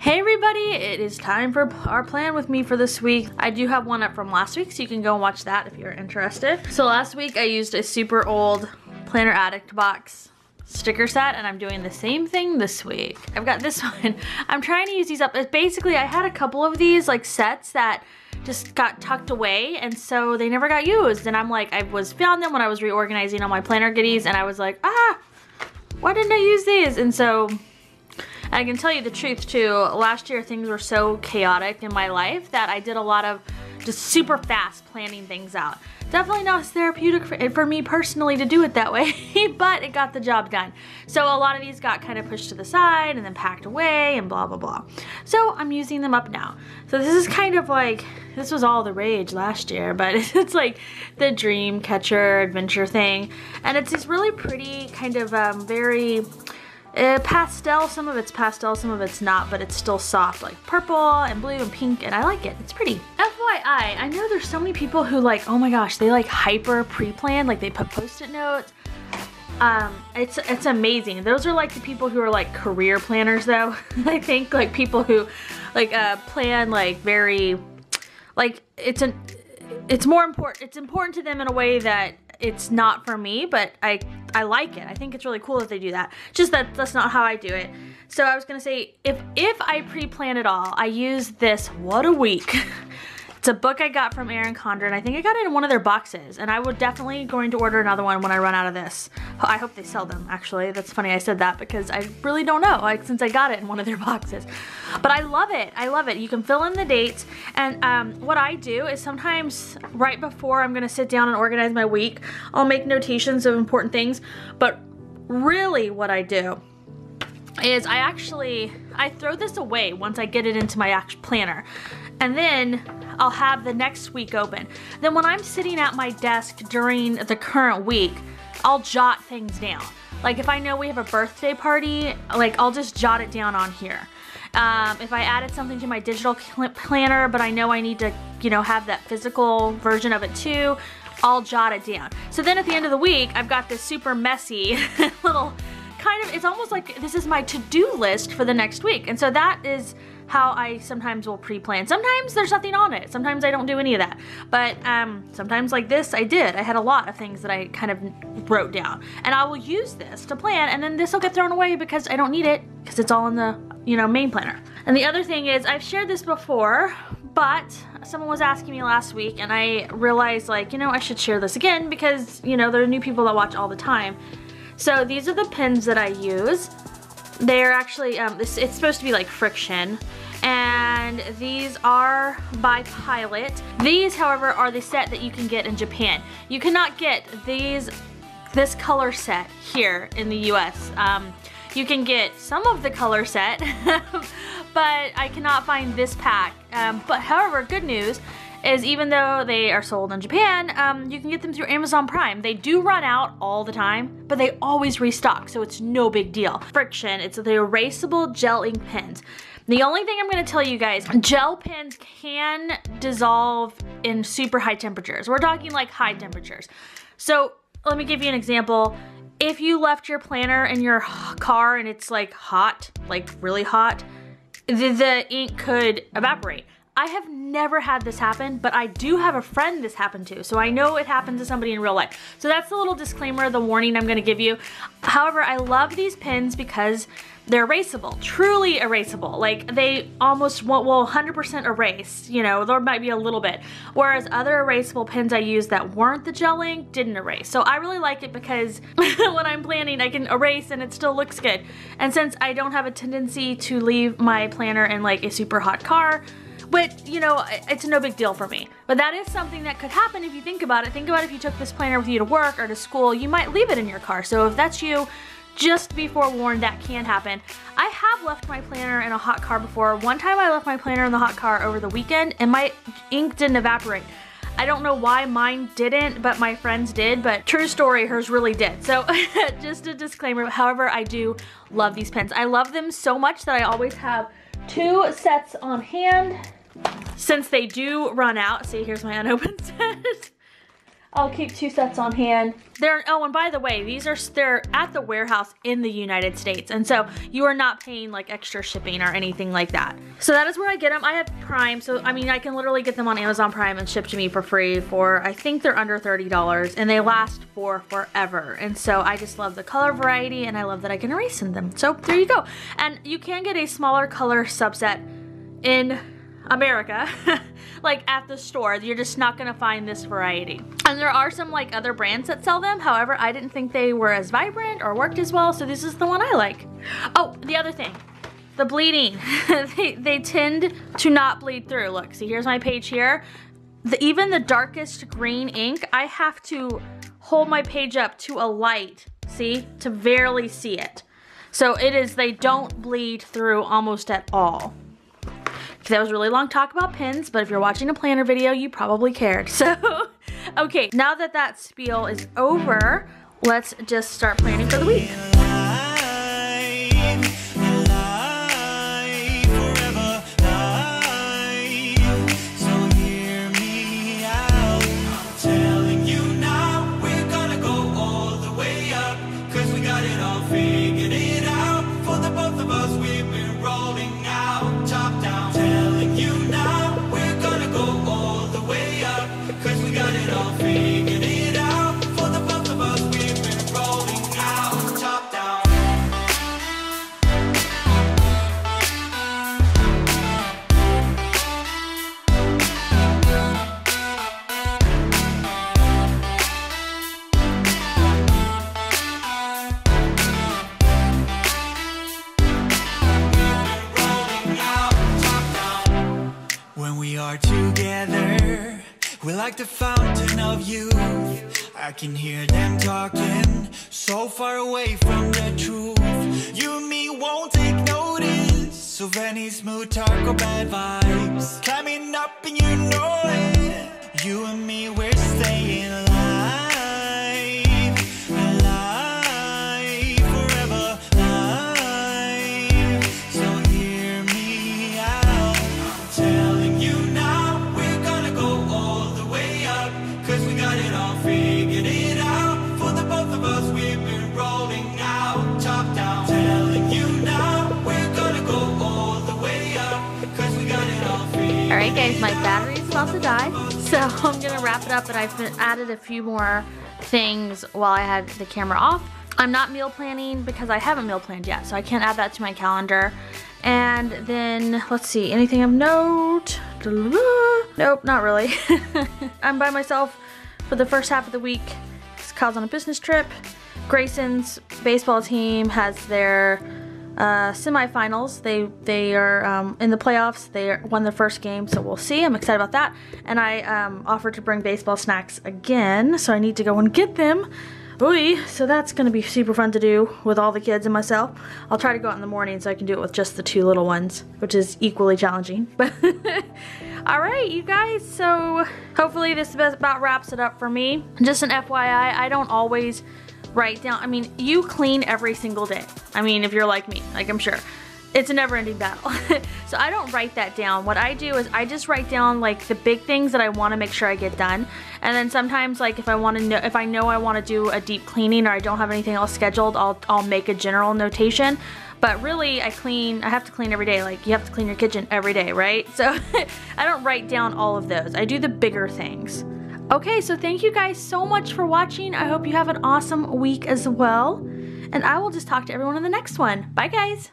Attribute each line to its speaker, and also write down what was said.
Speaker 1: Hey everybody, it is time for our plan with me for this week. I do have one up from last week, so you can go and watch that if you're interested. So last week I used a super old Planner Addict box sticker set, and I'm doing the same thing this week. I've got this one. I'm trying to use these up. Basically, I had a couple of these like sets that just got tucked away, and so they never got used. And I'm like, found them when I was reorganizing all my planner goodies, and I was like, why didn't I use these? And so I can tell you the truth too, last year things were so chaotic in my life that I did a lot of just super fast planning things out. Definitely not as therapeutic for me personally to do it that way, but it got the job done. So a lot of these got kind of pushed to the side and then packed away and blah, blah, blah. So I'm using them up now. So this is kind of like, this was all the rage last year, but it's like the dream catcher adventure thing. And it's these really pretty kind of very pastel. Some of it's pastel, some of it's not, but it's still soft, like purple and blue and pink, and I like it. It's pretty. FYI, I know there's so many people who like, oh my gosh, they like hyper pre-plan, like they put post-it notes. It's amazing. Those are like the people who are like career planners though. I think like people who like plan like very, like it's important to them in a way that it's not for me, but I like it. I think it's really cool that they do that. Just that's not how I do it. So I was gonna say, if I pre-plan it all, I use this What a Week. It's a book I got from Erin Condren. I think I got it in one of their boxes, and I would definitely going to order another one when I run out of this. I hope they sell them, actually. That's funny I said that because I really don't know, like, since I got it in one of their boxes. But I love it. I love it. You can fill in the dates, and what I do is sometimes right before I'm gonna sit down and organize my week, I'll make notations of important things, but really what I do is I throw this away once I get it into my actual planner, and then I'll have the next week open. Then when I'm sitting at my desk during the current week, I'll jot things down. Like if I know we have a birthday party, like I'll just jot it down on here. If I added something to my digital planner, but I know I need to, you know, have that physical version of it too, I'll jot it down. So then at the end of the week, I've got this super messy little kind of, it's almost like this is my to-do list for the next week. And so that is how I sometimes will pre-plan. Sometimes there's nothing on it. Sometimes I don't do any of that. But sometimes like this, I did. I had a lot of things that I kind of wrote down. And I will use this to plan, and then this will get thrown away because I don't need it, because it's all in the, you know, main planner. And the other thing is, I've shared this before, but someone was asking me last week, and I realized, like, you know, I should share this again because, you know, there are new people that watch all the time. So these are the pens that I use. They're actually, it's supposed to be like friction, and these are by Pilot. These, however, are the set that you can get in Japan. You cannot get this color set here in the US. You can get some of the color set, but I cannot find this pack. But however, good news is even though they are sold in Japan, you can get them through Amazon Prime. They do run out all the time, but they always restock, so it's no big deal. Friction, it's the erasable gel ink pens. The only thing I'm gonna tell you guys, gel pens can dissolve in super high temperatures. We're talking like high temperatures. So let me give you an example. If you left your planner in your car and it's like hot, like really hot, the ink could evaporate. I have never had this happen, but I do have a friend this happened to, so I know it happened to somebody in real life. So that's the little disclaimer, the warning I'm gonna give you. However, I love these pens because they're erasable, truly erasable. Like they almost will 100% erase, you know, there might be a little bit. Whereas other erasable pens I used that weren't the gel ink didn't erase. So I really like it because when I'm planning, I can erase and it still looks good. And since I don't have a tendency to leave my planner in like a super hot car, but, you know, it's no big deal for me. But that is something that could happen if you think about it. Think about if you took this planner with you to work or to school, you might leave it in your car. So if that's you, just be forewarned, that can happen. I have left my planner in a hot car before. One time I left my planner in the hot car over the weekend and my ink didn't evaporate. I don't know why mine didn't, but my friends did, but true story, hers really did. So just a disclaimer, however, I do love these pens. I love them so much that I always have 2 sets on hand. Since they do run out, see, here's my unopened set. I'll keep 2 sets on hand. Oh, and by the way, they're at the warehouse in the United States, and so you are not paying like extra shipping or anything like that. So that is where I get them. I have Prime, so I mean I can literally get them on Amazon Prime and shipped to me for free for, I think they're under $30, and they last for forever. And so I just love the color variety, and I love that I can erase in them. So there you go. And you can get a smaller color subset in America, like at the store. You're just not gonna find this variety. And there are some like other brands that sell them. However, I didn't think they were as vibrant or worked as well, so this is the one I like. Oh, the other thing, the bleeding. they tend to not bleed through. Look, see, here's my page here. Even the darkest green ink, I have to hold my page up to a light, see, to barely see it. So they don't bleed through almost at all. That was a really long talk about pens, but if you're watching a planner video, you probably cared. So, okay, now that that spiel is over, let's just start planning for the week.
Speaker 2: Together, we're like the fountain of youth. I can hear them talking so far away from the truth. You and me won't take notice of any smooth talk or bad vibes. Climbing up and you know it. You and me, we're staying alive. Alive, forever alive. So hear me out, I'm telling you now.
Speaker 1: Alright guys, my battery is about to die, so I'm gonna wrap it up, but I've added a few more things while I had the camera off. I'm not meal planning because I haven't meal planned yet, so I can't add that to my calendar. And then, let's see, anything of note? Nope, not really. I'm by myself for the first half of the week. Kyle's on a business trip. Grayson's baseball team has their semifinals. They are in the playoffs. They won their first game, so we'll see. I'm excited about that. And I offered to bring baseball snacks again, so I need to go and get them. Ooh, so that's gonna be super fun to do with all the kids and myself. I'll try to go out in the morning so I can do it with just the 2 little ones, which is equally challenging. But alright, you guys, so hopefully this about wraps it up for me. Just an FYI, I don't always write down, I mean, you clean every single day. I mean, if you're like me, like I'm sure. It's a never-ending battle. So I don't write that down. What I do is I just write down like the big things that I want to make sure I get done. And then sometimes like if I know I want to do a deep cleaning or I don't have anything else scheduled, I'll make a general notation. But really I have to clean every day. Like you have to clean your kitchen every day, right? So I don't write down all of those. I do the bigger things. Okay, so thank you guys so much for watching. I hope you have an awesome week as well. And I will just talk to everyone in the next one. Bye guys.